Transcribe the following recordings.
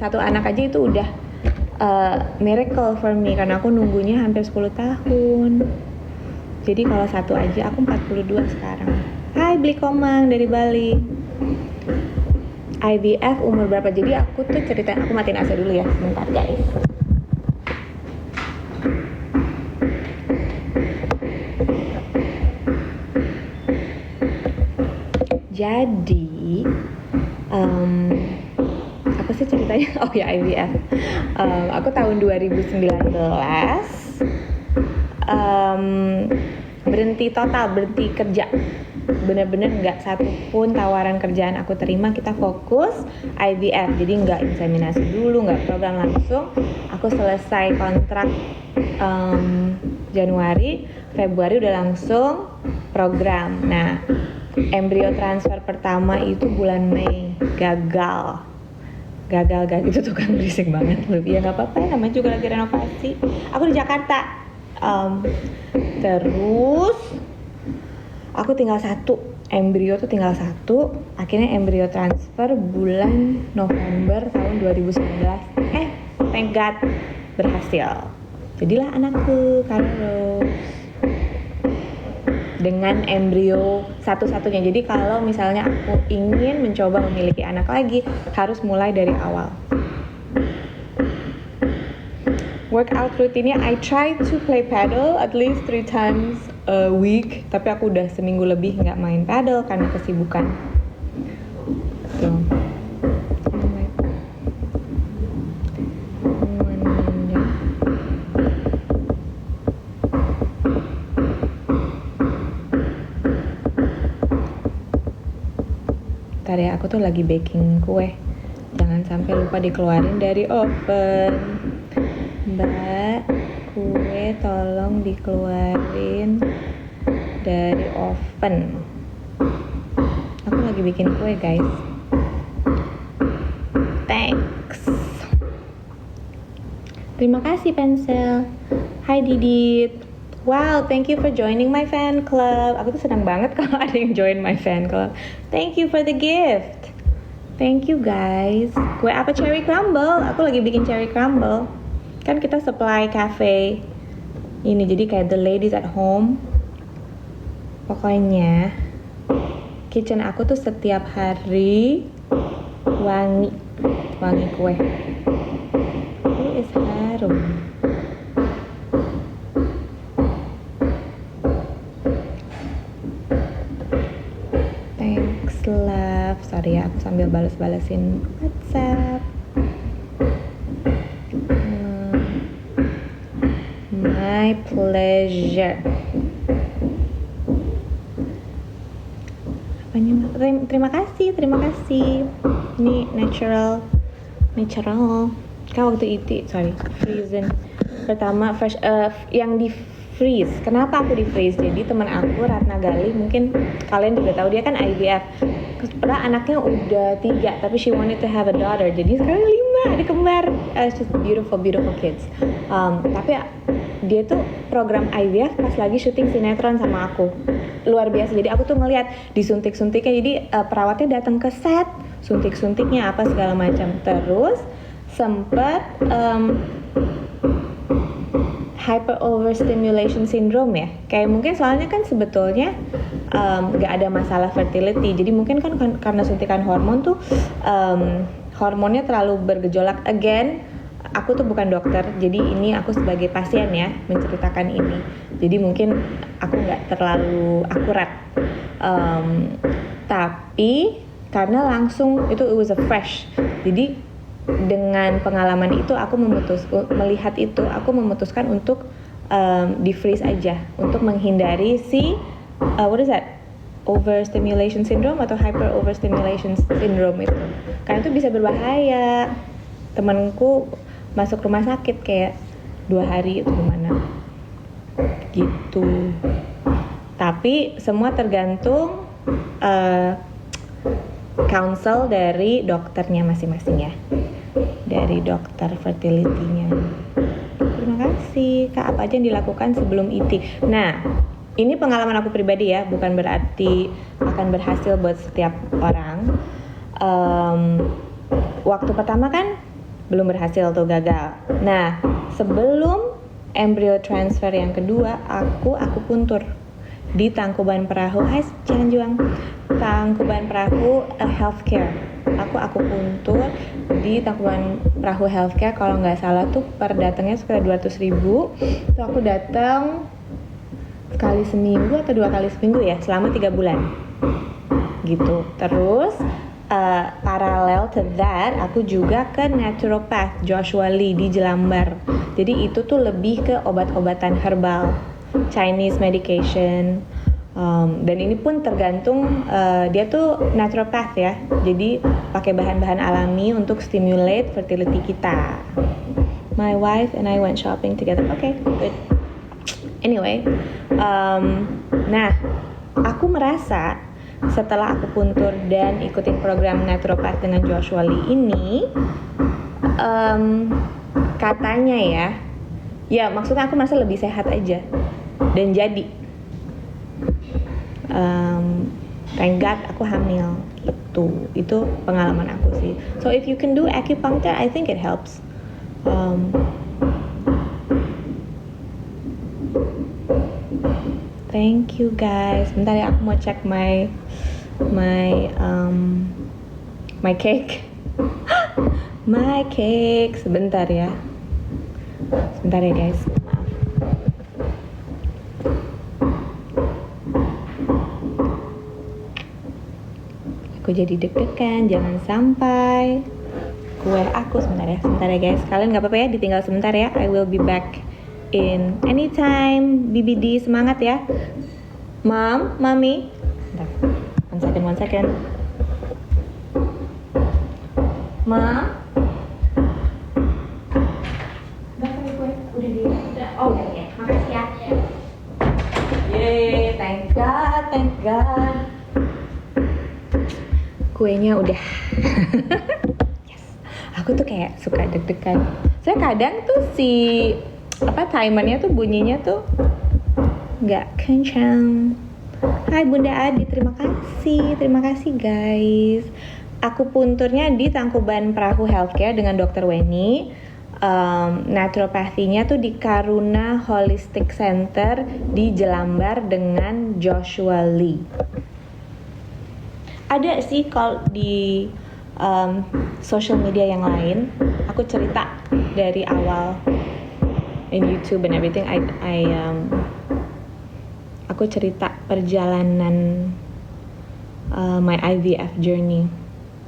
satu anak aja itu udah miracle for me karena aku nunggunya hampir 10 tahun. Jadi kalau satu aja aku 42 sekarang. Hai Bli Komang dari Bali. IVF umur berapa? Jadi aku tuh cerita, aku matiin AC dulu ya sebentar guys. Jadi apa sih ceritanya? Oh ya IVF. Aku tahun 2019 berhenti kerja. Bener-bener nggak satu pun tawaran kerjaan aku terima. Kita fokus IVF, jadi nggak inseminasi dulu, nggak program langsung. Aku selesai kontrak Januari, Februari udah langsung program. Nah, embrio transfer pertama itu bulan Mei, gagal itu tukang berisik banget loh. Ya nggak apa-apa, namanya juga lagi renovasi. Aku di Jakarta. Terus aku tinggal satu, embrio tuh tinggal satu. Akhirnya embrio transfer bulan November tahun 2019. Thank God berhasil. Jadilah anakku Carlos dengan embrio satu-satunya. Jadi kalau misalnya aku ingin mencoba memiliki anak lagi, harus mulai dari awal. Workout rutinnya, I try to play paddle at least 3 times a week. Tapi aku udah seminggu lebih nggak main paddle karena kesibukan. Tuh. Bentar ya, aku tuh lagi baking kue. Jangan sampai lupa dikeluarin dari oven. Mbak, kue tolong dikeluarin dari oven. Aku lagi bikin kue guys. Thanks. Terima kasih Pensel. Hai Didit. Wow, thank you for joining my fan club. Aku tuh senang banget kalau ada yang join my fan club. Thank you for the gift. Thank you guys. Kue apa? Cherry crumble. Aku lagi bikin cherry crumble. Kan kita supply cafe ini, jadi kayak the ladies at home. Pokoknya kitchen aku tuh setiap hari wangi kue. It is harum. Thanks love. Sorry ya, aku sambil bales-balesin WhatsApp. My pleasure. Terima kasih. Ini natural. Kan waktu itu, frozen. Pertama fresh, yang di freeze. Kenapa aku di freeze? Jadi teman aku Ratna Gali, mungkin kalian juga tahu, dia kan IVF. Karena anaknya udah 3, tapi she wanted to have a daughter. Jadi sekarang 5, adik kembar. It's just beautiful kids. Tapi dia tuh program IVF pas lagi syuting sinetron sama aku. Luar biasa. Jadi aku tuh ngeliat disuntik-suntiknya. Jadi perawatnya datang ke set, suntik-suntiknya apa segala macam. Terus sempet hyper overstimulation syndrome ya. Kayak mungkin soalnya kan sebetulnya nggak ada masalah fertility. Jadi mungkin kan karena suntikan hormon tuh hormonnya terlalu bergejolak. Again, aku tuh bukan dokter, jadi ini aku sebagai pasien ya menceritakan ini. Jadi mungkin aku nggak terlalu akurat. Tapi karena langsung itu it was a fresh. Jadi dengan pengalaman itu aku melihat itu, aku memutuskan untuk di freeze aja untuk menghindari si what is that? Overstimulation syndrome atau hyper overstimulation syndrome itu. Karena itu bisa berbahaya. Temanku masuk rumah sakit kayak 2 hari itu gimana gitu. Tapi semua tergantung counsel dari dokternya masing-masing ya, dari dokter fertility-nya. Terima kasih Kak. Apa aja yang dilakukan sebelum IT? Nah, ini pengalaman aku pribadi ya, bukan berarti akan berhasil buat setiap orang. Waktu pertama kan belum berhasil tuh, gagal. Nah, sebelum embryo transfer yang kedua, aku puntur di Tangkuban Perahu. Hai Cianjuang. Tangkuban Perahu Healthcare. Aku puntur di Tangkuban Perahu Healthcare, kalau nggak salah tuh per datangnya sekitar 200.000. Tuh aku datang sekali seminggu atau 2 kali seminggu ya, selama 3 bulan gitu. Terus paralel to that, aku juga ke naturopath Joshua Lee di Jelambar. Jadi itu tuh lebih ke obat-obatan herbal, Chinese medication. Dan ini pun tergantung, dia tuh naturopath ya, jadi pakai bahan-bahan alami untuk stimulate fertility kita. My wife and I went shopping together. Okay, good. Anyway, nah aku merasa setelah aku puntur dan ikutin program naturopath dengan Joshua Lee ini, katanya ya maksudnya aku merasa lebih sehat aja dan jadi thank God aku hamil gitu. Itu pengalaman aku sih. So if you can do acupuncture, I think it helps. Thank you guys. Bentar ya, aku mau cek my cake. My cake. Sebentar ya guys. Maaf. Aku jadi deg-degan, jangan sampai kue aku. Sebentar ya guys. Kalian nggak apa-apa ya, ditinggal sebentar ya. I will be back in anytime. BBD, semangat ya. Mom, Mami. Bentar. One second. Mom. Udah ya. Makasih ya. Yeay, thank God. Kuenya udah. Yes. Aku tuh kayak suka deg-degan. Saya kadang tuh timernya tuh bunyinya tuh nggak kencang. Hai Bunda Adi, terima kasih guys. Aku punturnya di Tangkuban Perahu Healthcare dengan Dr. Weni. Naturopathinya tuh di Karuna Holistic Center di Jelambar dengan Joshua Lee. Ada sih kalau di social media yang lain, aku cerita dari awal in YouTube and everything. Aku cerita perjalanan my IVF journey.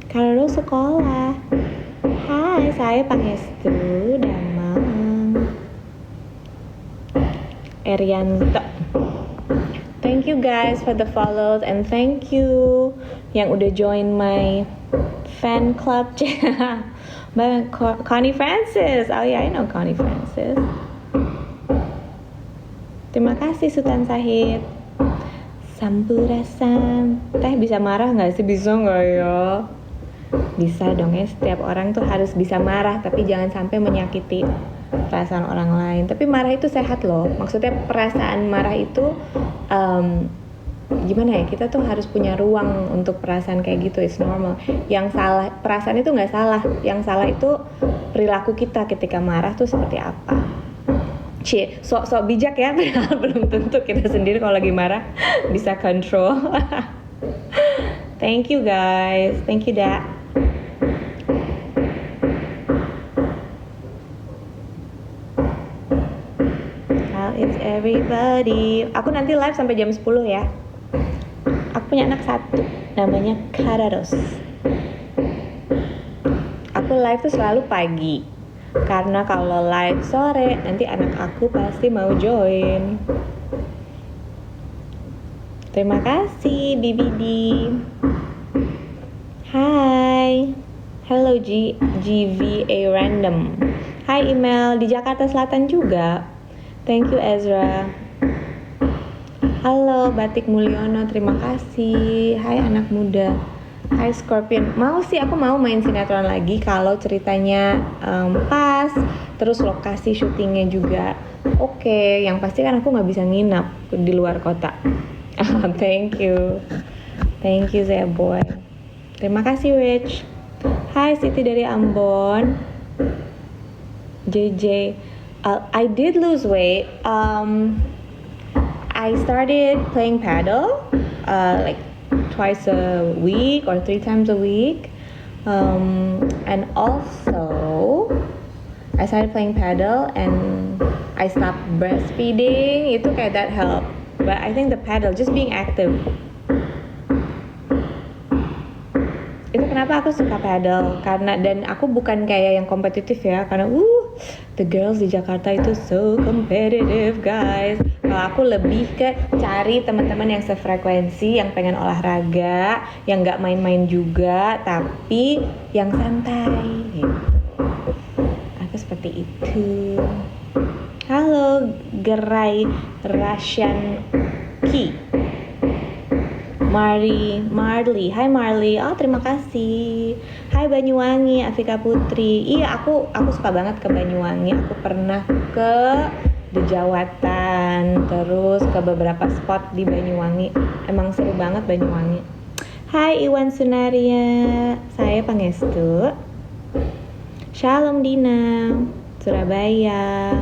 Kalau sekolah, hai, saya Pangestu Damang Erianto. Thank you guys for the follows and thank you yang udah join my fan club. Connie Francis. Oh yeah, I know Connie Francis. Terima kasih Sultan Sahid. Sampurasan. Teh bisa marah nggak sih? Bisa nggak ya? Bisa dong ya. Setiap orang tuh harus bisa marah, tapi jangan sampai menyakiti perasaan orang lain. Tapi marah itu sehat loh. Maksudnya perasaan marah itu gimana ya? Kita tuh harus punya ruang untuk perasaan kayak gitu. It's normal. Yang salah, perasaan itu nggak salah. Yang salah itu perilaku kita ketika marah tuh seperti apa. Sok bijak ya, padahal belum tentu kita sendiri kalau lagi marah bisa control. Thank you guys, thank you Da. How is everybody? Aku nanti live sampai jam 10 ya. Aku punya anak 1, namanya Karados. Aku live tuh selalu pagi. Karena kalau live sore, nanti anak aku pasti mau join. Terima kasih BBD. Hai. Hello GVA Random. Hai email di Jakarta Selatan juga. Thank you Ezra. Halo Batik Mulyono, terima kasih. Hai anak muda. Hai Scorpion, aku mau main sinetron lagi kalau ceritanya pas, terus lokasi syutingnya juga oke. Yang pasti kan aku nggak bisa nginap di luar kota. Thank you Zea Boy. Terima kasih Rich. Hai Siti dari Ambon. JJ, I did lose weight. I started playing paddle like twice a week or 3 times a week. And also I started playing paddle and I stopped breastfeeding. Itu kayak that help. But I think the paddle, just being active. Itu kenapa aku suka paddle, karena dan aku bukan kayak yang kompetitif ya, karena the girls di Jakarta itu so competitive guys. Kalau aku lebih ke cari teman-teman yang sefrekuensi, yang pengen olahraga, yang nggak main-main juga, tapi yang santai. Gitu. Aku seperti itu. Halo Gerai Rasyanki. Marley, hai Marley, oh terima kasih. Hai Banyuwangi, Afika Putri. Iya aku suka banget ke Banyuwangi. Aku pernah ke Dejawatan, terus ke beberapa spot di Banyuwangi. Emang seru banget Banyuwangi. Hai Iwan Sunaria, saya Pangestu. Shalom Dina, Surabaya.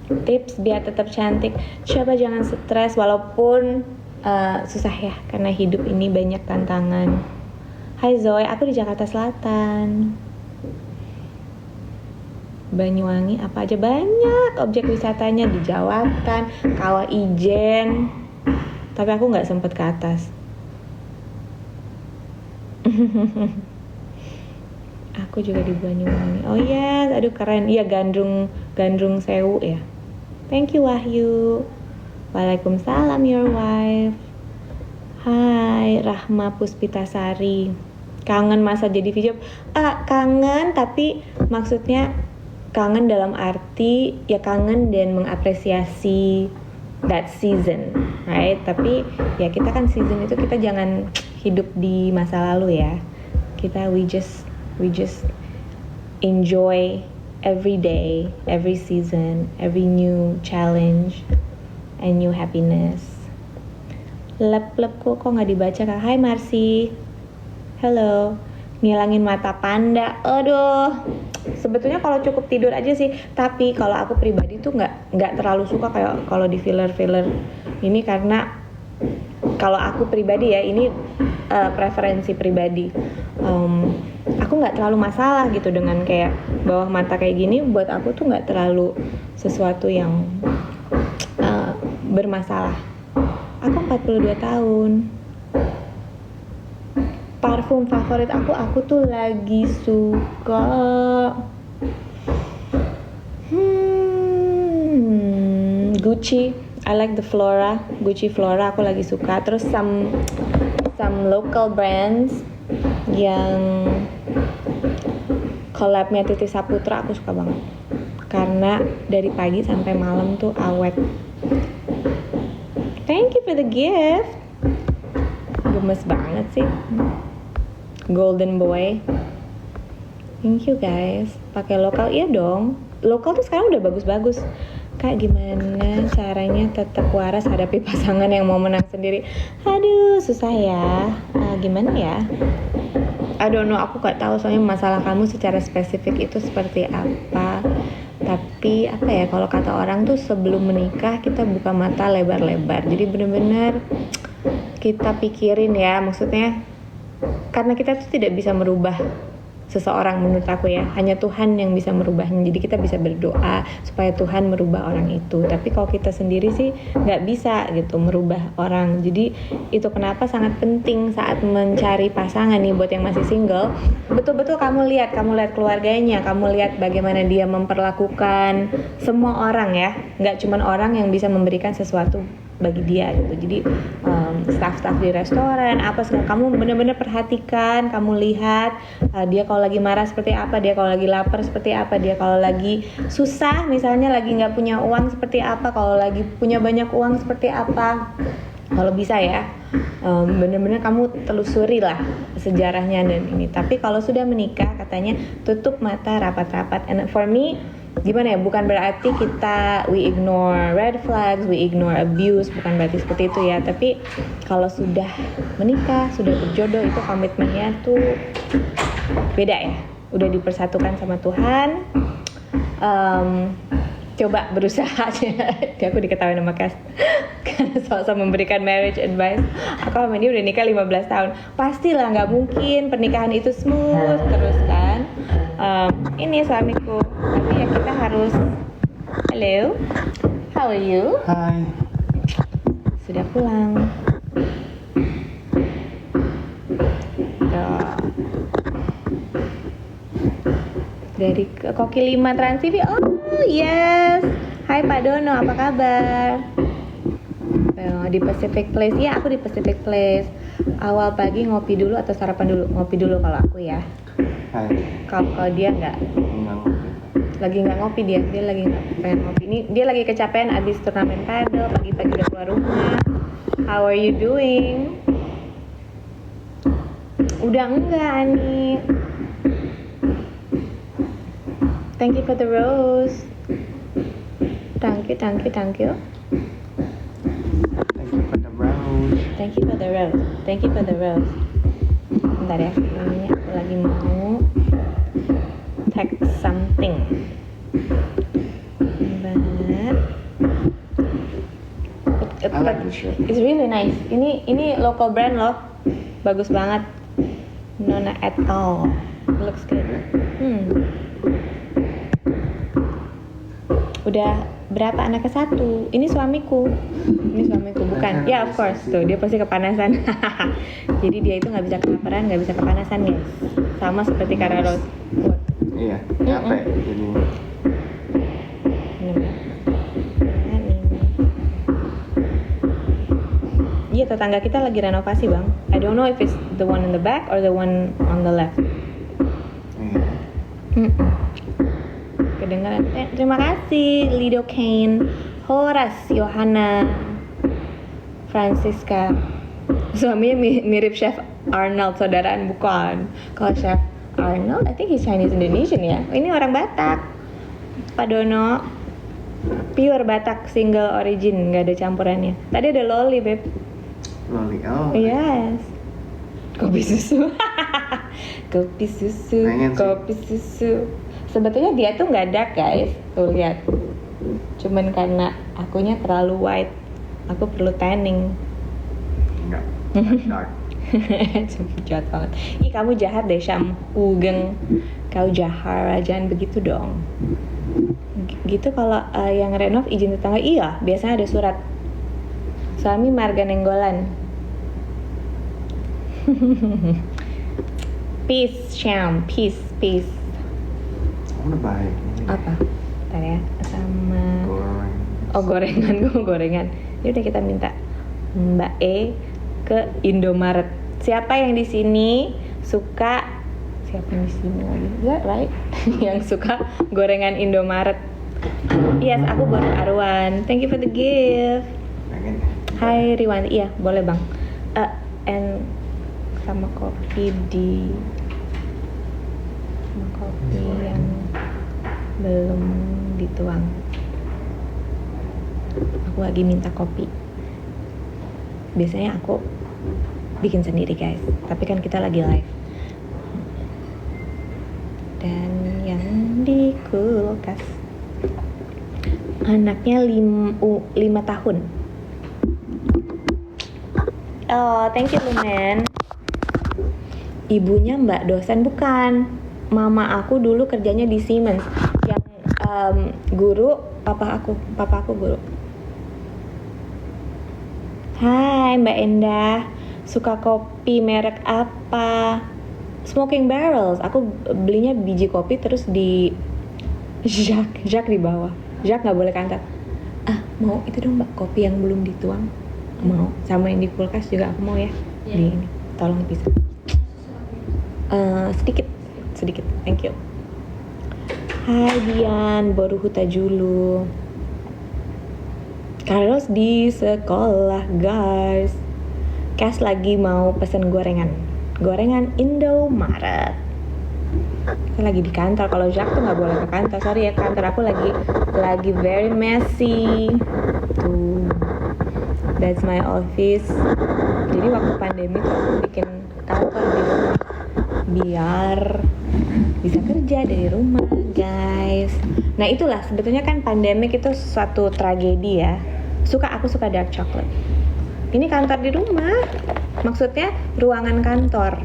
Tips biar tetap cantik, coba jangan stres walaupun susah ya, karena hidup ini banyak tantangan. Hai Zoe, aku di Jakarta Selatan. Banyuwangi apa aja banyak objek wisatanya, di Jawatan, Kawah Ijen. Tapi aku nggak sempet ke atas. Aku juga di Banyuwangi. Oh iya, aduh keren. Iya Gandrung Sewu ya. Thank you Wahyu. Waalaikumsalam your wife. Hai Rahma Puspitasari. Kangen masa jadi video. Kangen, tapi maksudnya kangen dalam arti ya kangen dan mengapresiasi that season, right? Tapi ya kita kan season itu kita jangan hidup di masa lalu ya. We just enjoy every day, every season, every new challenge and new happiness. Lep-lepku kok nggak dibaca Kak? Hai Marcy. Hello. Ngilangin mata panda. Aduh. Sebetulnya kalau cukup tidur aja sih. Tapi kalau aku pribadi tuh nggak terlalu suka kayak kalau di filler ini, karena kalau aku pribadi ya, ini preferensi pribadi. Aku nggak terlalu masalah gitu dengan kayak bawah mata kayak gini. Buat aku tuh nggak terlalu sesuatu yang bermasalah. Aku 42 tahun. Parfum favorit aku tuh lagi suka Gucci. I like the Flora, Gucci Flora aku lagi suka. Terus some local brands yang collabnya Titi Saputra aku suka banget, karena dari pagi sampai malam tuh awet. Thank you for the gift. Gemes banget sih, golden boy. Thank you guys. Pakai lokal, iya dong. Lokal tuh sekarang udah bagus-bagus. Kak, gimana caranya tetap waras hadapi pasangan yang mau menang sendiri? Aduh, susah ya. Gimana ya? I don't know, aku gak tahu soalnya masalah kamu secara spesifik itu seperti apa. Tapi apa ya, kalau kata orang tuh sebelum menikah kita buka mata lebar-lebar. Jadi bener-bener kita pikirin ya, maksudnya karena kita tuh tidak bisa merubah seseorang menurut aku ya, hanya Tuhan yang bisa merubahnya. Jadi kita bisa berdoa supaya Tuhan merubah orang itu, tapi kalau kita sendiri sih nggak bisa gitu merubah orang. Jadi itu kenapa sangat penting saat mencari pasangan nih, buat yang masih single, betul-betul kamu lihat keluarganya, kamu lihat bagaimana dia memperlakukan semua orang ya, nggak cuman orang yang bisa memberikan sesuatu bagi dia gitu. Jadi staff-staff di restoran apa segala, kamu benar-benar perhatikan, kamu lihat dia kalau lagi marah seperti apa, dia kalau lagi lapar seperti apa, dia kalau lagi susah misalnya lagi nggak punya uang seperti apa, kalau lagi punya banyak uang seperti apa. Kalau bisa ya benar-benar kamu telusuri lah sejarahnya dan ini. Tapi kalau sudah menikah katanya tutup mata rapat-rapat, and for me gimana ya, bukan berarti kita we ignore red flags, we ignore abuse, bukan berarti seperti itu ya, tapi kalau sudah menikah, sudah berjodoh itu komitmennya tuh beda ya, udah dipersatukan sama Tuhan. Coba berusaha aja. Aku diketawain sama Kas karena sok-sok memberikan marriage advice. Aku sama dia udah nikah 15 tahun. Pastilah nggak mungkin pernikahan itu smooth terus kan. Ini suamiku. Tapi ya kita harus. Hello, how are you? Hai. Sudah pulang. Tuh. Dari Koki 5 Trans TV. Oh yes. Hai Pak Dono, apa kabar? Di Pacific Place. Iya, aku di Pacific Place. Awal pagi ngopi dulu atau sarapan dulu? Ngopi dulu kalau aku ya. Hai. Kalau dia nggak. Enggak ngopi. Lagi nggak ngopi dia lagi nggak pengen ngopi. Ini dia lagi kecapean abis turnamen padel, pagi-pagi udah keluar rumah. How are you doing? Udah enggak, Ani. Thank you for the rose. Thank you. Thank you for the rose. Thank you for the rose. Thank you for the rose. Bentar ya, ini aku lagi mau text something. I like this shirt. It's really nice. Ini local brand loh. Bagus banget. Nona et al. Looks good. Udah berapa anaknya? 1. Ini suamiku. Bukan. Ya, of course. Tuh, dia pasti kepanasan. Jadi dia itu nggak bisa kelaparan, nggak bisa kepanasan guys. Sama seperti Kara Rose. Iya, capek jadi. Iya, tetangga kita lagi renovasi bang. I don't know if it's the one in the back or the one on the left. Iya. Kedengaran. Terima kasih Lido Kane, Horace, Johanna, Francisca. Suaminya mirip Chef Arnold, saudaraan bukan. Kalau Chef Arnold, I think he's Chinese Indonesian ya. Ini orang Batak. Pak Dono, pure Batak, single origin, nggak ada campurannya. Tadi ada Loli, beb. Loli, oh. Yes. Kopi susu. Kopi susu. Pengen sih. Kopi susu. Sebetulnya dia tuh nggak dark guys. Tuh lihat. Cuman karena akunya terlalu white, aku perlu tanning. Enggak. Dark. Jahat banget. Ih kamu jahat deh Syam Ugeng. Kau jahara, jangan begitu dong. Gitu kalau yang renov izin tetangga, iya biasanya ada surat. Suami marga nenggolan. Peace Syam, peace. Udah baik. Apa? Bentar ya, sama Goreng. oh gorengan. Ya udah kita minta Mbak E ke Indomaret. Siapa yang di sini suka? Siapa yang di sini lagi? Is that right? Yang suka gorengan Indomaret. Yes, aku baru Arwan. Thank you for the gift. Pengen. Hai Riwanti, iya boleh bang. And sama kopi yang belum dituang. Aku lagi minta kopi. Biasanya aku bikin sendiri guys, tapi kan kita lagi live. Dan yang di kulkas anaknya 5 tahun. Oh, thank you Lumen. Ibunya mbak dosen bukan. Mama aku dulu kerjanya di Siemens. Yang guru, papa aku guru. Hai Mbak Endah, suka kopi merek apa? Smoking Barrels. Aku belinya biji kopi terus di Jack di bawah. Jack nggak boleh kantor. Mau itu dong Mbak, kopi yang belum dituang. Mau, sama yang di kulkas juga aku mau ya. Di ini, tolong bisa. Sedikit, thank you. Hai Dian, baru Hutajulu. Carlos di sekolah guys. Kas lagi mau pesen gorengan Indomaret. Saya lagi di kantor. Kalau Jack tuh nggak boleh ke kantor. Sorry ya, kantor aku lagi very messy. Tuh, that's my office. Jadi waktu pandemi tuh aku bikin kantor di rumah biar bisa kerja dari rumah, guys. Nah itulah sebetulnya kan pandemik itu suatu tragedi ya. Aku suka dark chocolate. Ini kantor di rumah, maksudnya ruangan kantor,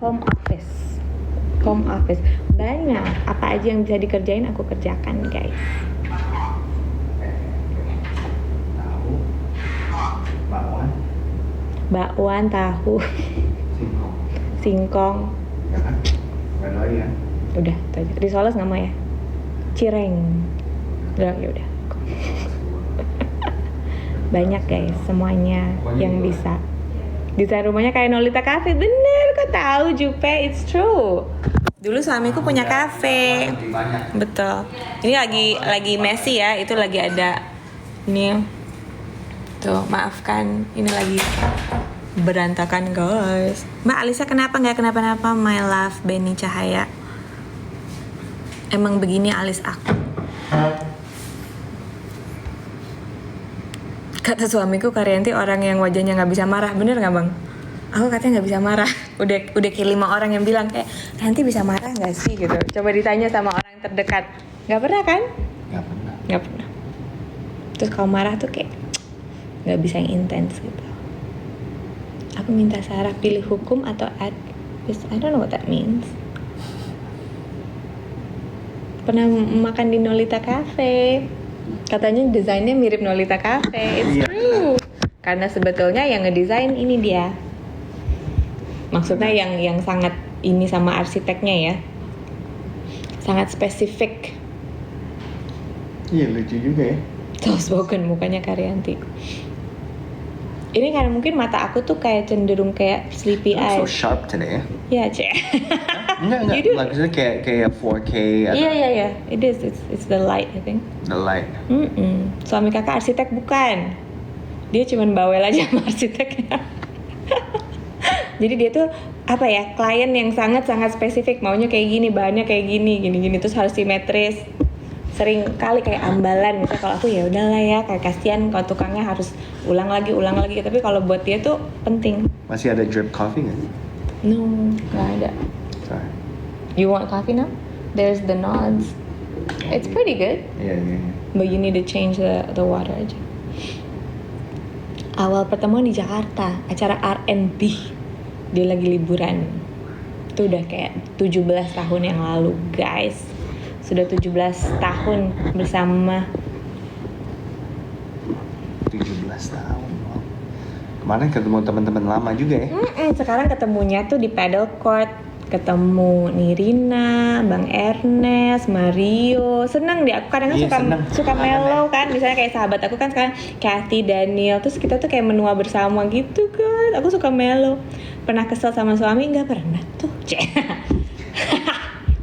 home office. Banyak apa aja yang bisa dikerjain aku kerjakan, guys. Tahu. Bakwan, tahu, singkong. Ya kan? Nggak doi kan? Udah, itu aja. Risoles nggak mau ya? Cireng. Udah, ya udah. Banyak guys, semuanya yang bisa. Desain rumahnya kayak Nolita Cafe. Bener, kok tahu Jupe? It's true. Dulu suamiku punya cafe. Betul. Ini lagi messy ya. Itu lagi ada ini. Tuh, maafkan. Ini lagi berantakan guys. Mbak Alisa kenapa nggak kenapa-napa? My love Benny Cahaya. Emang begini alis aku. Kata suamiku Karyanti orang yang wajahnya nggak bisa marah. Bener nggak bang? Aku katanya nggak bisa marah. Udah kayak 5 orang yang bilang kayak Karyanti bisa marah nggak sih gitu. Coba ditanya sama orang terdekat. Nggak pernah kan? Nggak pernah. Terus kalau marah tuh kayak nggak bisa yang intens gitu. Aku minta Sarah pilih hukum atau advice. I don't know what that means. Pernah makan di Nolita Cafe. Katanya desainnya mirip Nolita Cafe. It's true. Karena sebetulnya yang ngedesain ini dia. Maksudnya yang sangat ini sama arsiteknya ya. Sangat spesifik. Iya lucu juga ya. Soft spoken mukanya Karyanti. Ini karena mungkin mata aku tuh kayak cenderung kayak sleepy eye. So sharp today ya. Iya, Cek. Enggak. Maksudnya kayak 4K atau Iya. It is. It's the light, I think. the light. Suami kakak arsitek bukan. Dia cuman bawel aja sama arsiteknya. Jadi dia tuh apa ya, klien yang sangat spesifik, maunya kayak gini, bahannya kayak gini, terus harus simetris. Sering kali kayak ambalan, misalnya kalau aku ya udahlah ya, kayak kasihan kalau tukangnya harus ulang lagi. Tapi kalau buat dia tuh penting. Masih ada drip coffee nggak? No, nggak ada. Sorry. You want coffee now? There's the nods. It's pretty good. Iya. But you need to change the water aja. Awal pertemuan di Jakarta, acara R&B. Dia lagi liburan. Itu udah kayak 17 tahun yang lalu, guys. Sudah 17 tahun bersama. 17 tahun. Wow. Kemarin ketemu teman-teman lama juga ya. Sekarang ketemunya tuh di paddle court. Ketemu Nirina, Bang Ernest, Mario. Seneng deh, aku kadang suka mellow kan. Misalnya kayak sahabat aku kan sekarang Kathy, Daniel. Terus kita tuh kayak menua bersama gitu kan. Aku suka mellow. Pernah kesel sama suami? Nggak pernah tuh.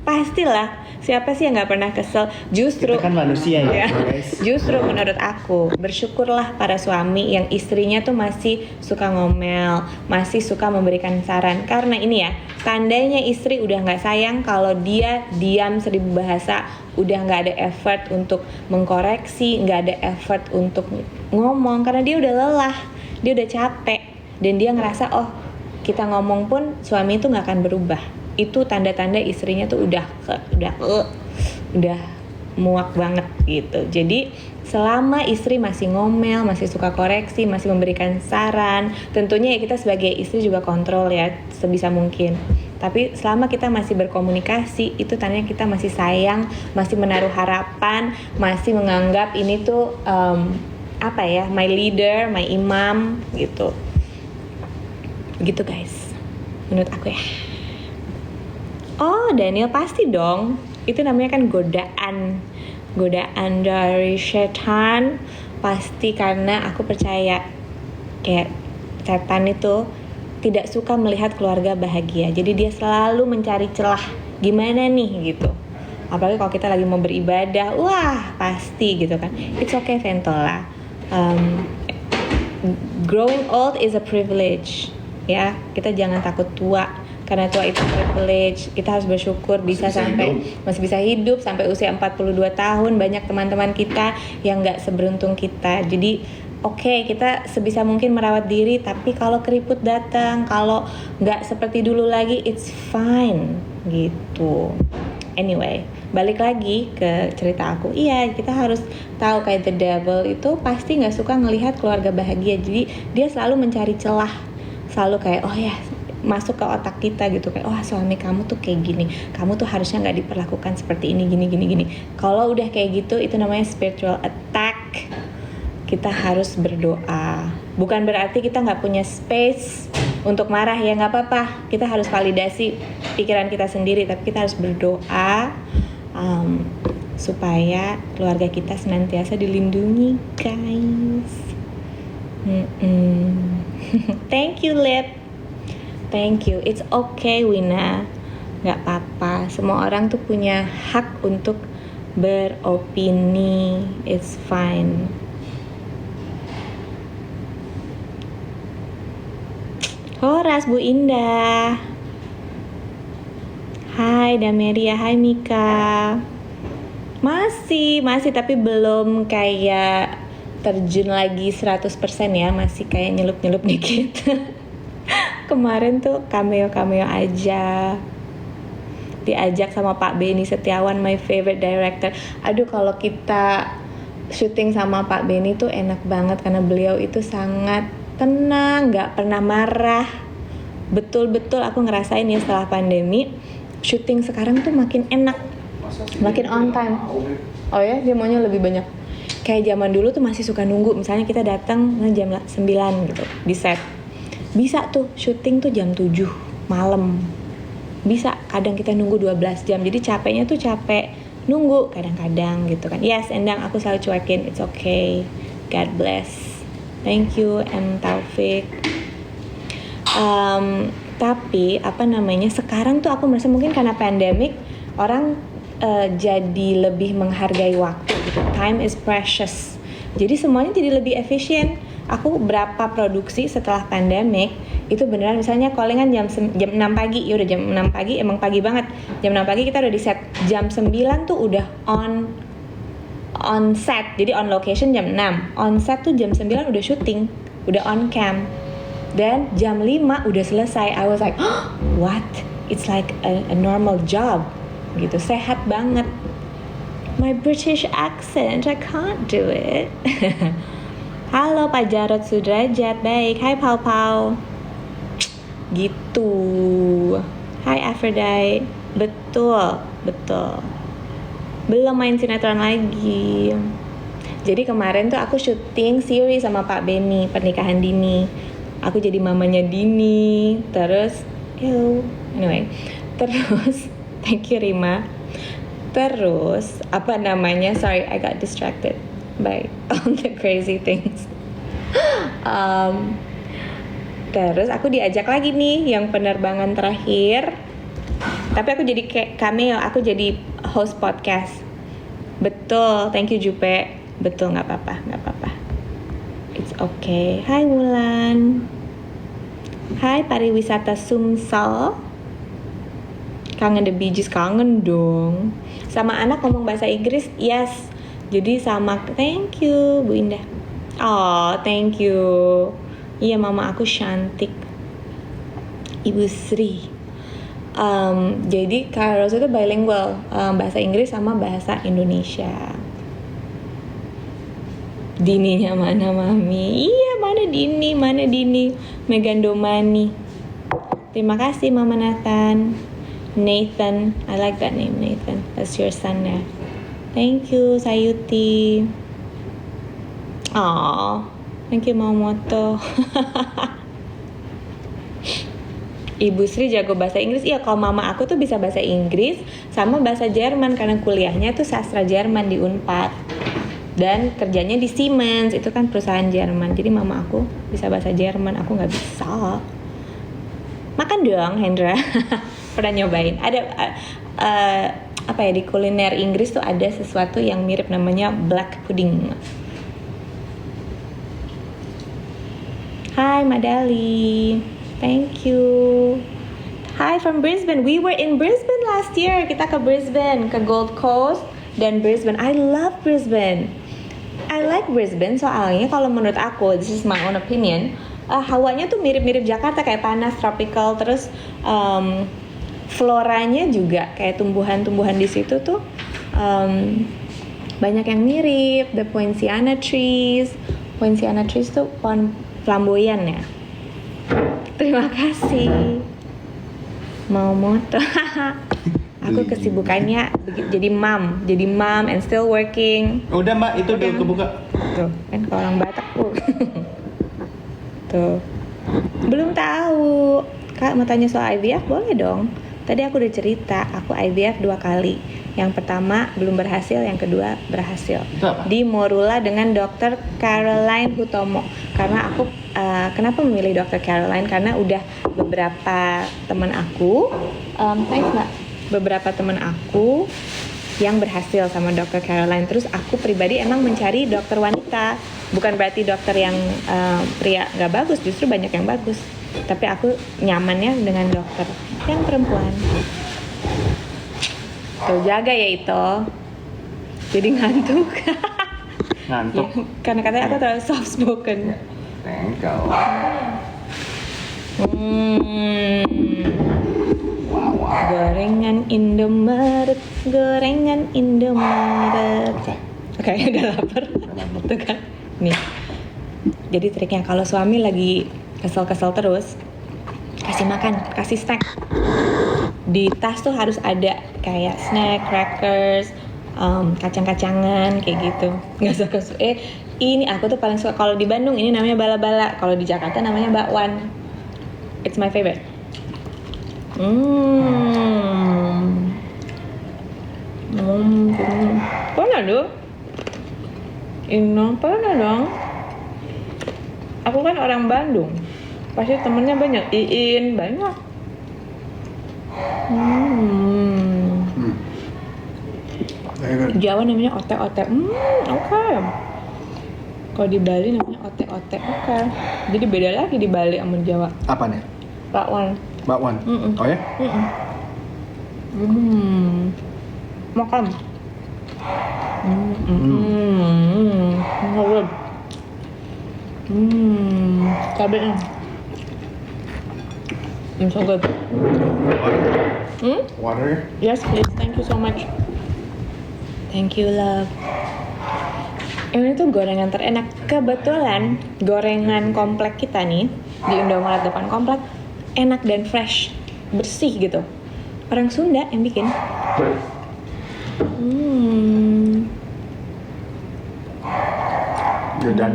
Pastilah. Siapa sih yang nggak pernah kesel? Justru Kita kan manusia ya, guys. Justru menurut aku bersyukurlah para suami yang istrinya tuh masih suka ngomel, masih suka memberikan saran. Karena ini ya, tandanya istri udah nggak sayang kalau dia diam 1000 bahasa, udah nggak ada effort untuk mengkoreksi, nggak ada effort untuk ngomong karena dia udah lelah, dia udah capek, dan dia ngerasa oh kita ngomong pun suami itu nggak akan berubah. Itu tanda-tanda istrinya tuh udah muak banget gitu. Jadi selama istri masih ngomel, masih suka koreksi, masih memberikan saran, tentunya ya kita sebagai istri juga kontrol ya sebisa mungkin. Tapi selama kita masih berkomunikasi, itu tandanya kita masih sayang, masih menaruh harapan, masih menganggap ini tuh my leader, my imam gitu. Begitu guys, menurut aku ya. Oh, Daniel pasti dong. Itu namanya kan godaan dari setan. Pasti karena aku percaya kayak setan itu tidak suka melihat keluarga bahagia. Jadi dia selalu mencari celah. Gimana nih gitu. Apalagi kalau kita lagi mau beribadah, wah pasti gitu kan. It's okay Ventola. Growing old is a privilege. Ya, kita jangan takut tua. karena tua itu privilege. Kita harus bersyukur bisa masih bisa hidup sampai usia 42 tahun. Banyak teman-teman kita yang nggak seberuntung kita. Jadi oke, kita sebisa mungkin merawat diri, tapi kalau keriput datang, kalau nggak seperti dulu lagi, it's fine gitu. Anyway, balik lagi ke cerita aku. Iya, kita harus tahu kayak the devil itu pasti nggak suka ngelihat keluarga bahagia. Jadi dia selalu mencari celah, selalu kayak oh ya masuk ke otak kita gitu kayak oh suami kamu tuh kayak gini, kamu tuh harusnya nggak diperlakukan seperti ini gini. Kalau udah kayak gitu itu namanya spiritual attack. Kita harus berdoa. Bukan berarti kita nggak punya space untuk marah ya, nggak apa-apa. Kita harus validasi pikiran kita sendiri, tapi kita harus berdoa supaya keluarga kita senantiasa dilindungi, guys. Thank you, Lip. Thank you. It's okay, Wina. Nggak apa-apa. Semua orang tuh punya hak untuk beropini. It's fine. Horas, Bu Indah. Hai Dameria, hai Mika. Masih tapi belum kayak terjun lagi 100% ya, masih kayak nyelup-nyelup dikit. Kemarin tuh cameo aja. Diajak sama Pak Benny Setiawan, my favorite director. Aduh, kalau kita syuting sama Pak Benny tuh enak banget karena beliau itu sangat tenang, gak pernah marah. Betul-betul aku ngerasain ya setelah pandemi, syuting sekarang tuh makin enak, makin on time. Oh ya, dia maunya lebih banyak. Kayak zaman dulu tuh masih suka nunggu, misalnya kita datang jam 9 gitu di set. Bisa tuh syuting tuh jam 7 malam. Bisa, kadang kita nunggu 12 jam. Jadi capeknya tuh capek nunggu kadang-kadang gitu kan. Yes, Endang, aku selalu cuekin, it's okay. God bless. Thank you, M. Taufik. Tapi sekarang tuh aku merasa mungkin karena pandemic orang jadi lebih menghargai waktu gitu. Time is precious. Jadi semuanya jadi lebih efisien. Aku berapa produksi setelah pandemic itu beneran misalnya callingan jam 6 pagi. Ya udah jam 6 pagi emang pagi banget. Jam 6 pagi kita udah di set. Jam 9 tuh udah on set, jadi on location jam 6. On set tuh jam 9 udah syuting, udah on cam. Dan jam 5 udah selesai. I was like, oh, what? It's like a normal job gitu, sehat banget. My British accent, I can't do it. Halo Pak Jarod Sudrajat, baik. Hai Pau Pau. Gitu. Hai Aphrodite. Betul. Belum main sinetron lagi. Jadi kemarin tuh aku syuting series sama Pak Benny, pernikahan dini. Aku jadi mamanya Dini. Terus thank you Rima. Terus sorry I got distracted by all the crazy things. Terus aku diajak lagi nih yang penerbangan terakhir. Tapi aku jadi kayak cameo, aku jadi host podcast. Betul, thank you Jupe. Betul, nggak apa-apa. It's okay. Hai Wulan. Hai pariwisata Sumsel. Kangen The Bee Gees, kangen dong. Sama anak ngomong bahasa Inggris, yes. Jadi thank you Bu Indah. Oh, thank you. Iya, mama aku cantik. Ibu Sri. Jadi Kak Rose itu bilingual, bahasa Inggris sama bahasa Indonesia. Dininya mana mami? Iya, mana Dini? Megan Domani. Terima kasih Mama Nathan. Nathan, I like that name, Nathan. That's your son ya. Thank you Sayuti. Oh, thank you Mamoto. Ibu Sri jago bahasa Inggris. Iya, kalau mama aku tuh bisa bahasa Inggris sama bahasa Jerman karena kuliahnya tuh sastra Jerman di Unpad. Dan kerjanya di Siemens, itu kan perusahaan Jerman. Jadi mama aku bisa bahasa Jerman, aku nggak bisa. Makan dong, Hendra. Pernah nyobain? Ada di kuliner Inggris tuh ada sesuatu yang mirip namanya black pudding. Hai Madali, thank you. Hi from Brisbane. We were in Brisbane last year. Kita ke Brisbane, ke Gold Coast dan Brisbane. I love Brisbane. I like Brisbane soalnya kalau menurut aku, this is my own opinion, hawanya tuh mirip-mirip Jakarta, kayak panas, tropical, terus floranya juga kayak tumbuhan-tumbuhan di situ tuh banyak yang mirip. The Poinciana trees tuh pohon flamboyan ya. Terima kasih. Mau moto. Aku kesibukannya jadi mom and still working. Udah mbak, itu udah kebuka. Tuh, kan kalau orang Batak tuh. Tuh. Belum tahu. Kak mau tanya soal IVF? Boleh dong. Tadi aku udah cerita, aku IVF 2 kali. Yang pertama belum berhasil, yang kedua berhasil. Itu apa? Di Morula dengan Dr. Caroline Hutomo. Karena aku kenapa memilih Dr. Caroline? Karena udah beberapa teman aku, thanks Mbak. Beberapa teman aku yang berhasil sama Dr. Caroline. Terus aku pribadi emang mencari dokter wanita. Bukan berarti dokter yang pria nggak bagus, justru banyak yang bagus. Tapi aku nyamannya dengan dokter yang perempuan. Tuh jaga ya itu. Jadi ngantuk. Ngantuk. Ya, karena katanya aku terlalu soft spoken. Tengkel. Gorengan Indomaret, gorengan Indomaret. Oke, udah lapar. Tuh kan, nih. Jadi triknya kalau suami lagi kesel-kesel terus, kasih makan, kasih snack. Di tas tuh harus ada kayak snack, crackers, kacang-kacangan kayak gitu. Nggak suka ini aku tuh paling suka kalau di Bandung ini namanya bala-bala, kalau di Jakarta namanya bakwan. It's my favorite. Pernah dong? Pernah dong. Aku kan orang Bandung, pasti temennya banyak. Iin banyak. Jawa namanya ote-ote. Oke. Kalau di Bali namanya ote-ote. Oke. Jadi beda lagi di Bali sama Jawa. Apa nih? Bakwan. Bakwan. Oh ya? Makan. Cabenya. So good. Water. Yes, please. Thank you so much. Thank you, love. Ini tuh gorengan terenak. Kebetulan gorengan komplek kita nih di Indomaret depan komplek enak dan fresh, bersih gitu. Orang Sunda yang bikin. Udah.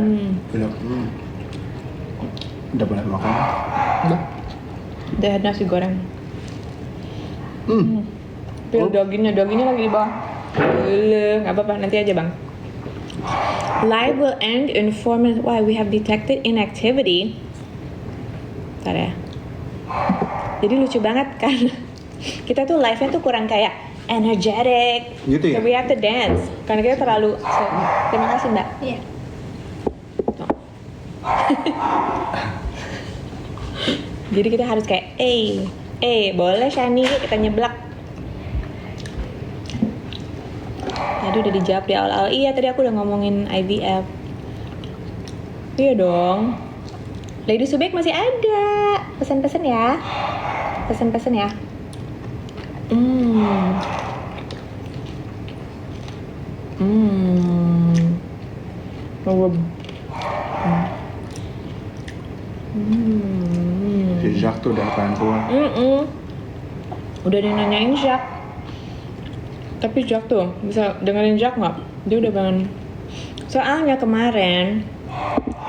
Udah boleh makan. Udah ada nasi goreng. Pil dagingnya lagi di bawah. Nggak apa-apa, nanti aja bang. Live will end in 4 minutes. Why we have detected inactivity. Bentar ya. Jadi lucu banget kan. Kita tuh live-nya tuh kurang kayak energetic. Gitu ya? So we have to dance. Karena kita terlalu. Terima kasih mbak. Iya. Jadi kita harus kayak boleh Shani kita nyeblak. Tadi udah dijawab di awal-awal. Iya tadi aku udah ngomongin IVF. Iya dong. Lady Subek masih ada. Pesan-pesan ya. Pesan-pesan ya. Si Jacques tuh udah pengen keluar. Udah nanyain Jacques. Tapi Jacques tuh bisa dengerin Jacques nggak? Dia udah pengen. Soalnya kemarin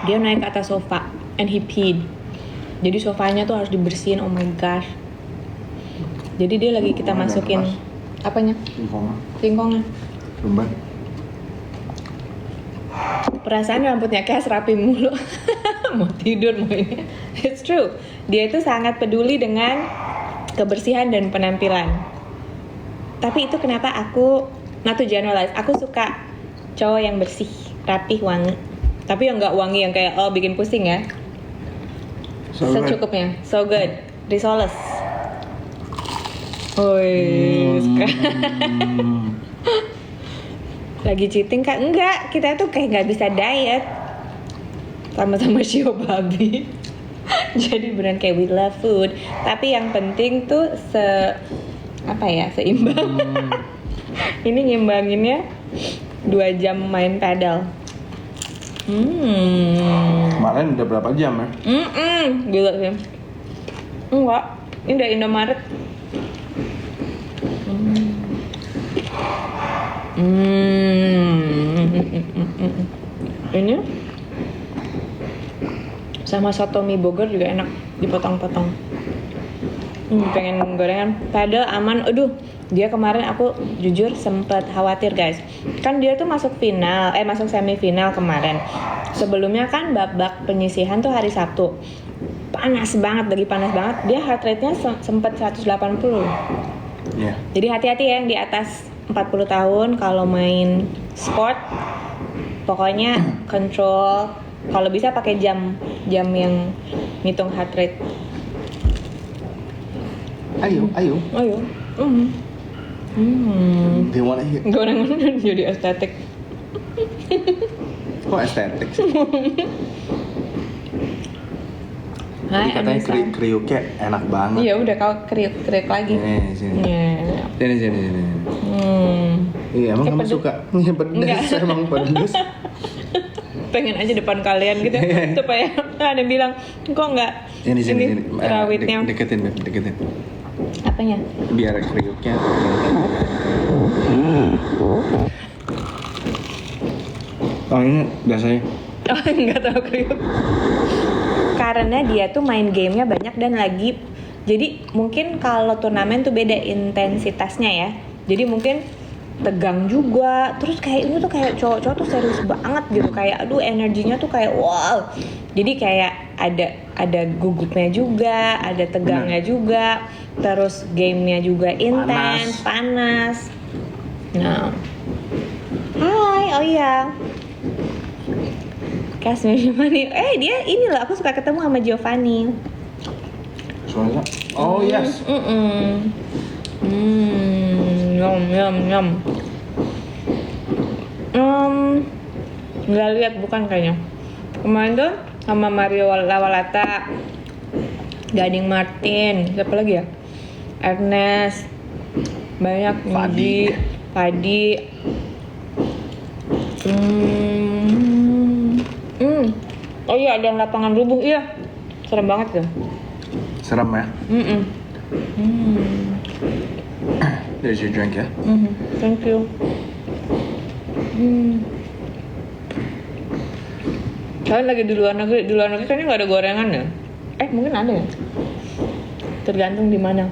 dia naik ke atas sofa and he peed. Jadi sofanya tuh harus dibersihin. Oh my gosh. Jadi dia lagi kita masukin apanya? Singkongnya. Lembat. Perasaan rambutnya kayak rapi mulu. Mau tidur mau ini. It's true. Dia itu sangat peduli dengan kebersihan dan penampilan. Tapi itu kenapa aku not to generalize. Aku suka cowok yang bersih, rapih, wangi. Tapi yang nggak wangi yang kayak bikin pusing ya. So secukupnya. So good. Risoles. Woi, lagi cheating kak? Enggak, kita tuh kayak nggak bisa diet. Sama-sama shio babi. Jadi beneran kayak we love food. Tapi yang penting tuh seimbang. Ini ngimbanginnya 2 jam main pedal. Kemarin udah berapa jam ya? Gila sih. Enggak, ini udah Indomaret. Ini sama soto mie Bogor juga enak, dipotong-potong. Pengen gorengan padahal aman. Aduh, dia kemarin aku jujur sempet khawatir guys. Kan dia tuh masuk semifinal kemarin. Sebelumnya kan babak penyisihan tuh hari Sabtu. Panas banget, lagi panas banget. Dia heart rate-nya sempet 180. Iya. Jadi hati-hati ya yang di atas 40 tahun kalau main sport. Pokoknya control, kalau bisa pakai jam yang ngitung heart rate. Ayo. They wanna hear. Gorengan jadi estetik. Kok estetik sih? Jadi katanya kriuknya enak banget. Iya udah kau kriuk lagi. Sini. Yeah. Sini. Iya, emang kamu pedes. suka? Iya, pedes. Emang pedes. Pengen aja depan kalian gitu supaya ada yang bilang kok nggak Sini. rawitnya. Deketin. Apanya? Biar kriuknya. Oh, ini biasanya. Oh, nggak tahu kriuk. Karena dia tuh main gamenya banyak dan lagi, jadi mungkin kalau turnamen tuh beda intensitasnya ya. Jadi mungkin tegang juga, terus kayak ini tuh kayak cowok-cowok tuh serius banget gitu, kayak aduh energinya tuh kayak wow. Jadi kayak ada gugupnya juga, ada tegangnya juga, terus gamenya juga intens, panas. Nah, hai, oh iya. Kasih Giovanni. Dia ini loh, aku suka ketemu sama Giovanni. Soalnya, oh yes. Yum. Nggak lihat bukan kayaknya. Kemarin tuh sama Mario Lawalata, Gading Martin, siapa lagi ya? Ernest, banyak Padi. Oh iya, ada yang lapangan rubuh, iya. Serem banget tuh. Serem ya? There's your drink ya? Thank you. Kalian lagi di luar negeri kayaknya nggak ada gorengan ya? Mungkin ada ya? Tergantung di mana.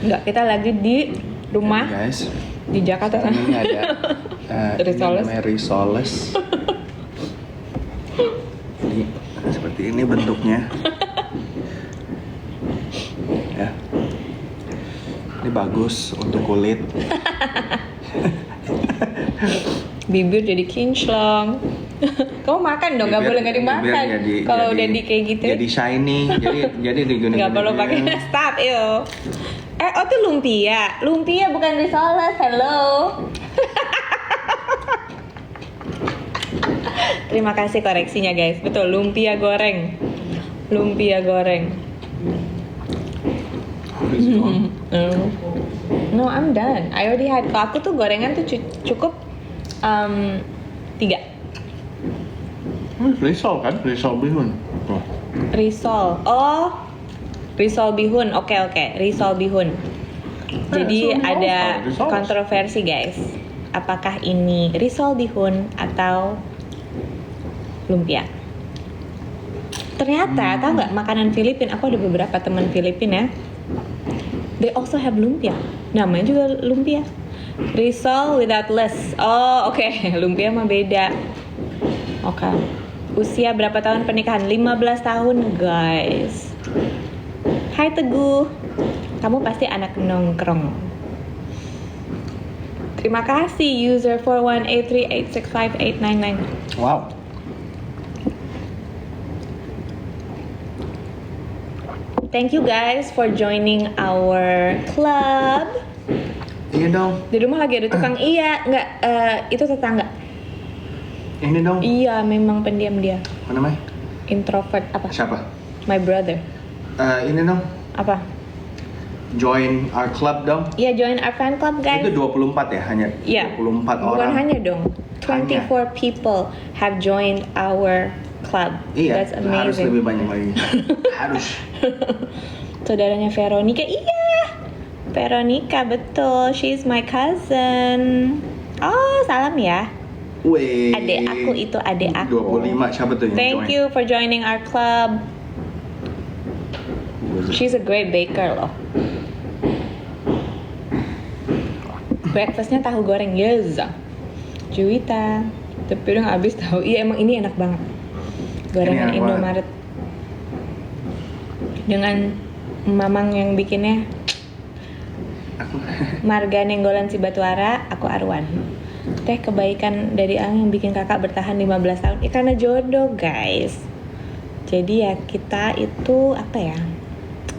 Nggak, kita lagi di rumah. Hey guys, di Jakarta kan? ini ada Risoles. Ini namanya risoles. Jadi seperti ini bentuknya. Ya. Ini bagus untuk kulit. Bibir jadi kinclong. Kamu makan dong, nggak boleh nggak dimakan. Kalau udah di kayak gitu. Jadi shiny, jadi digunakan. Nggak perlu pakai stop, yo. Tuh lumpia bukan risoles. Hello. Terima kasih koreksinya guys. Betul, lumpia goreng. No, I'm done. I already had. Kalau aku tuh gorengan tuh cukup 3. Risol kan? Risol bihun. Tuh. Risol bihun. Oke. Risol bihun. Jadi ada kontroversi guys. Apakah ini risol bihun atau lumpia? Ternyata tahu nggak, makanan Filipina, aku ada beberapa teman Filipina ya, they also have lumpia, namanya juga lumpia, risol without less. Oke. Lumpia mah beda. Oke. Usia berapa tahun pernikahan? 15 tahun guys. Hai Teguh, kamu pasti anak nongkrong. Terima kasih user 418386589. Wow. Thank you guys for joining our club. Iya dong. Di rumah lagi ada tukang nggak, itu tetangga. Ini dong. Iya, memang pendiam dia. Apa namanya? Introvert apa? Siapa? My brother. Ini dong. Apa? Join our club dong. Iya, join our fan club guys. Itu 24 ya, hanya Iya. 24 Bukan orang. hanya dong. 24 people have joined our club. Iya, That's harus amazing. lebih banyak lagi. Harus. Saudaranya Veronica, iya. Veronica, betul. She's my cousin. Oh, salam ya. Weh. Adek aku itu adek aku. 25, siapa tuh yang Thank join? you for joining our club. She's a great baker loh. Breakfastnya tahu goreng, yes. Juwita. Tapi udah nggak habis tahu. Iya emang ini enak banget. Gorengan Ini enak Indomaret. Dengan mamang yang bikinnya Aku. Marga Nenggolan si Batuara, aku Arwan. Teh kebaikan dari Ang yang bikin kakak bertahan 15 tahun. Karena jodoh guys. Jadi ya kita itu apa ya?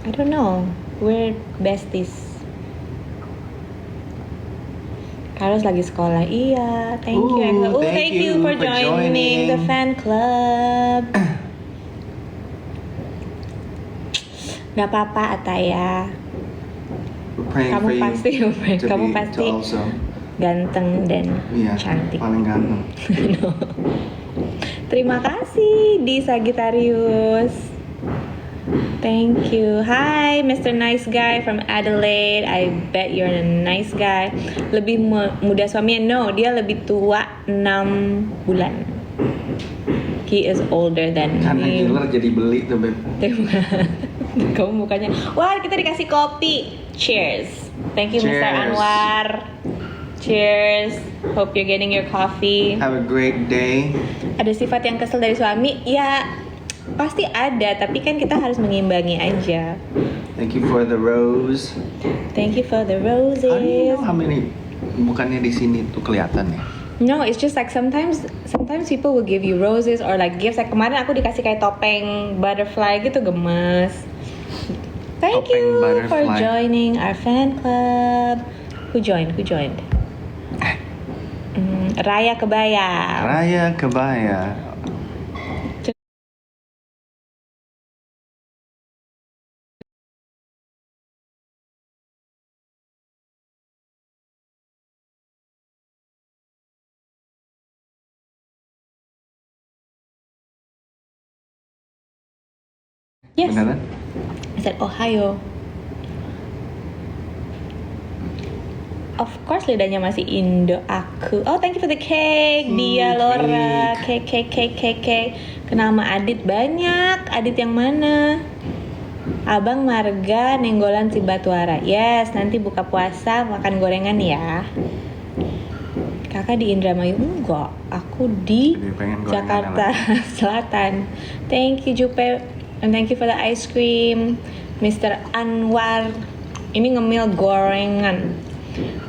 I don't know. We're besties. Carlos lagi sekolah. Iya, thank you. Ooh, Thank you for joining the fan club. Gak apa-apa Ataya. We're praying Kamu for you pasti, to kamu be- pasti to also. ganteng dan Iya, cantik. paling ganteng. Terima kasih di Sagittarius. Thank you. Hi, Mr. Nice Guy from Adelaide. I bet you're a nice guy. Lebih muda suaminya? No, dia lebih tua 6 bulan. He is older than Karena me. dealer jadi beli tuh, Beb. Kamu mukanya. Wah, kita dikasih kopi. Cheers. Thank you, Mr. Cheers. Anwar. Cheers. Hope you're getting your coffee. Have a great day. Ada sifat yang kesel dari suami? Ya, pasti ada. Tapi kan kita harus mengimbangi aja. Thank you for the rose. Thank you for the How do you roses. know how many? Bukannya di sini tuh kelihatan ya? No, it's just like sometimes people will give you roses or like gifts. Like kemarin aku dikasih kayak topeng butterfly gitu, gemes. Thank Topeng you for butterfly. joining our fan club. Who joined? Raya Kebaya. Raya Kebaya. Yes. Beneran? I said Ohio. Of course lidahnya masih Indo aku. Oh, thank you for the cake. Dia Laura. Cake. Kenal sama Adit banyak. Adit yang mana? Abang Marga Nenggolan si Batuara. Yes, nanti buka puasa makan gorengan ya. Kakak di Indramayu enggak. Aku di Jadi pengen gorengan Jakarta Selatan. Thank you Jupe. And thank you for the ice cream, Mr. Anwar. Ini ngemil gorengan.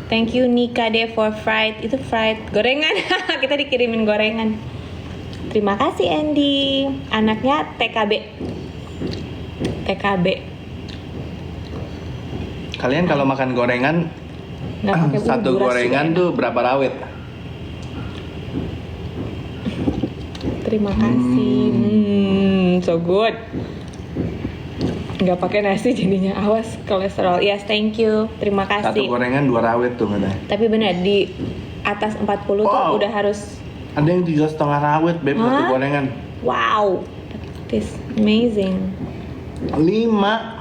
Thank you Nika deh for fried. Itu fried gorengan. Kita dikirimin gorengan. Terima kasih Andy. Anaknya TKB. Kalian kalau makan gorengan, Nggak pakai bumbu satu beras gorengan juga tuh berapa rawit? Terima kasih. So good. Nggak pakai nasi jadinya awas kolesterol. Yes, thank you. Terima Satu kasih. gorengan 2 rawit tuh katanya. Tapi benar di atas 40 tuh Wow. udah harus Ada yang 3,5 rawit, Beb, satu Hah? gorengan. wow. This amazing. 5.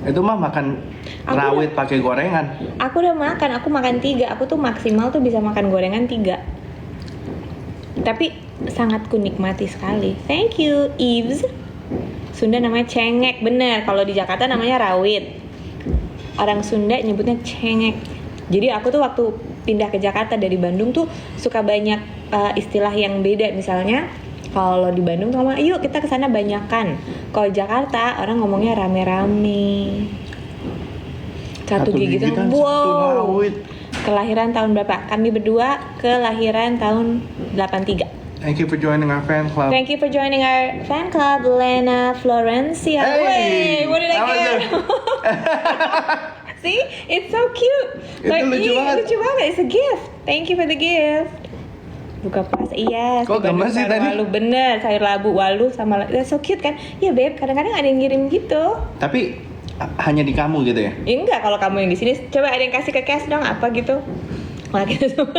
Itu mah makan Aku rawit pakai gorengan. Aku udah makan, aku makan 3. Aku tuh maksimal tuh bisa makan gorengan 3. Tapi sangat kunikmati sekali. Thank you, Eves. Sunda namanya cengek, bener. Kalau di Jakarta namanya rawit. Orang Sunda nyebutnya cengek. Jadi aku tuh waktu pindah ke Jakarta dari Bandung tuh suka banyak istilah yang beda. Misalnya kalau di Bandung tuh ngomong, yuk kita kesana banyakan. Kalau Jakarta orang ngomongnya rame-rame. Satu gigitan, gigitan, satu wow. rawit. Kelahiran tahun berapa? Kami berdua kelahiran tahun 83. Thank you for joining our fan club. Thank you for joining our fan club, Lena Florencia. Hey! Wait, what did I How was get? it? See, it's so cute. Itu lucu banget. Lucu banget. It's a gift. Thank you for the gift. Buka puasa, iya. Kok Di Bandung gemes sih sayur tadi? walu, bener. Sayur labu, walu, sama that's so cute kan? Iya, Beb. Kadang-kadang ada yang ngirim gitu. Tapi hanya di kamu gitu ya? Ya, enggak, kalau kamu yang di sini, coba ada yang kasih ke Cash dong, apa gitu. Wah, gitu semua.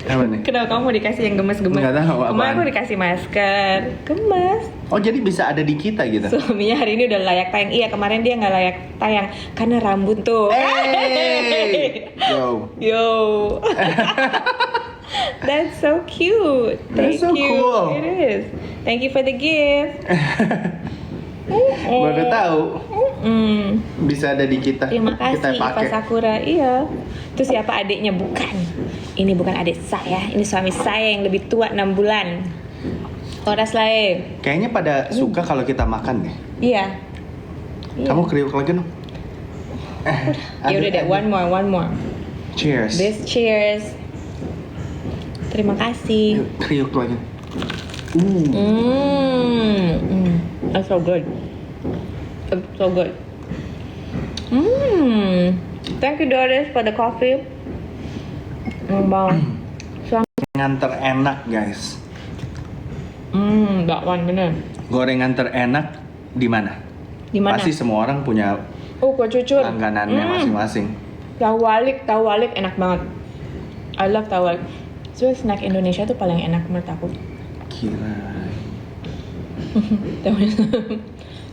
Apa nih? Kenapa kamu mau dikasih yang gemes-gemes? Nggak tahu, apaan? Kemarin aku dikasih masker, gemes. Oh jadi bisa ada di kita gitu? Suaminya hari ini udah layak tayang. Iya, kemarin dia nggak layak tayang karena rambut tuh. Hey! Yo. Yo. That's so cute. That's Thank so you. cool. It is. Thank you for the gift. Baru tahu Mm. bisa ada di kita. Terima Kita kasih Iva pakai. Sakura. Iya. Itu siapa adiknya? Bukan. Ini bukan adik saya. Ini suami saya yang lebih tua 6 bulan. Horas lain. Kayaknya pada suka kalau kita makan deh. Iya. Iya. Kamu kriuk lagi dong. Ya udah deh, one more. Cheers. This cheers. Terima kasih. Kriuk lagi. That's so good. It's so good. Thank you Doris for the coffee. Bang. Gorengan terenak guys. That one bener. Gorengan terenak di mana? Di mana? Pasti semua orang punya Oh, kue cucur. langganannya masing-masing. Tahu walik enak banget. I love tahu walik. So snack Indonesia tuh paling enak menurut aku. Kira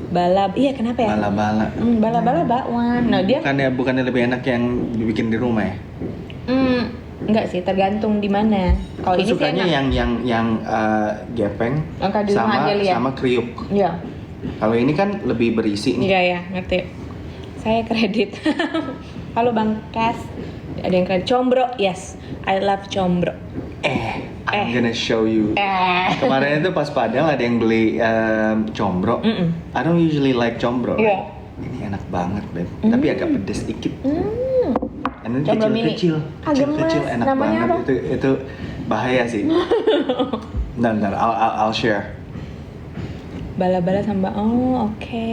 Balab, iya kenapa ya? bala-bala. Bala-bala bakwan. Nah dia Bukannya lebih enak yang dibikin di rumah ya? enggak sih, tergantung di mana. Kalau Aku ini sih sukanya enak. yang gepeng Yang kayak di rumah aja, lihat. sama kriuk. Iya, Kalau ini kan lebih berisi nih. iya ngerti. Saya kredit. Halo Bang Kas. Ada yang kredit. Combro, yes. I love combro. I'm gonna show you. Kemarin itu pas Padang ada yang beli combro. I don't usually like combro. Iya. Ini enak banget, Beb. Tapi agak pedes dikit. And then Combro mini. kecil-kecil. Kecil-kecil Gemes. enak Namanya banget. Itu bahaya sih. Bentar, I'll share. Bala-bala sama oke.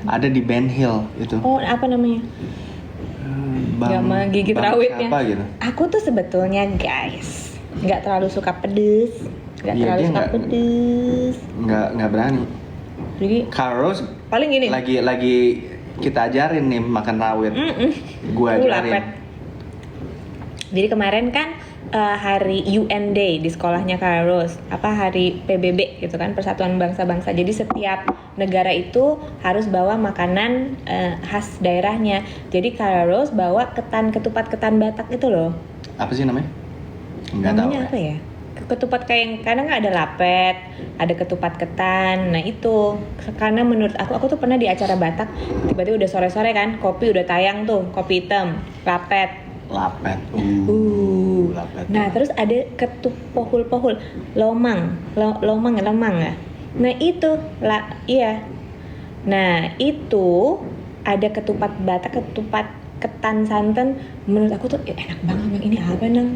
Ada di Ben Hill itu. Oh, apa namanya? Gak mau gigit Bang rawitnya. Siapa gitu? Aku tuh sebetulnya guys, nggak terlalu suka pedes, nggak Iya, terlalu dia suka nggak- pedes. Nggak berani. Jadi Carlos paling gini. lagi kita ajarin nih makan rawit. Gua ajarin. Lapet. Jadi kemarin kan hari UN Day di sekolahnya Carlos, hari PBB gitu kan, Persatuan Bangsa-Bangsa. Jadi setiap negara itu harus bawa makanan khas daerahnya. Jadi Carlos bawa ketupat ketan Batak itu loh. Apa sih namanya? Nggak tahu. Namanya apa ya? Ketupat kayak yang kadang ada lapet, ada ketupat ketan. Nah itu karena menurut aku tuh pernah di acara Batak, tiba-tiba udah sore-sore kan, kopi udah tayang tuh, kopi hitam, lapet. Lapet. Lapet. Nah terus ada pohul lomang ya. Nah itu iya. Nah itu ada ketupat Batak, ketupat ketan santan. Menurut aku tuh enak banget. Ini apa nang?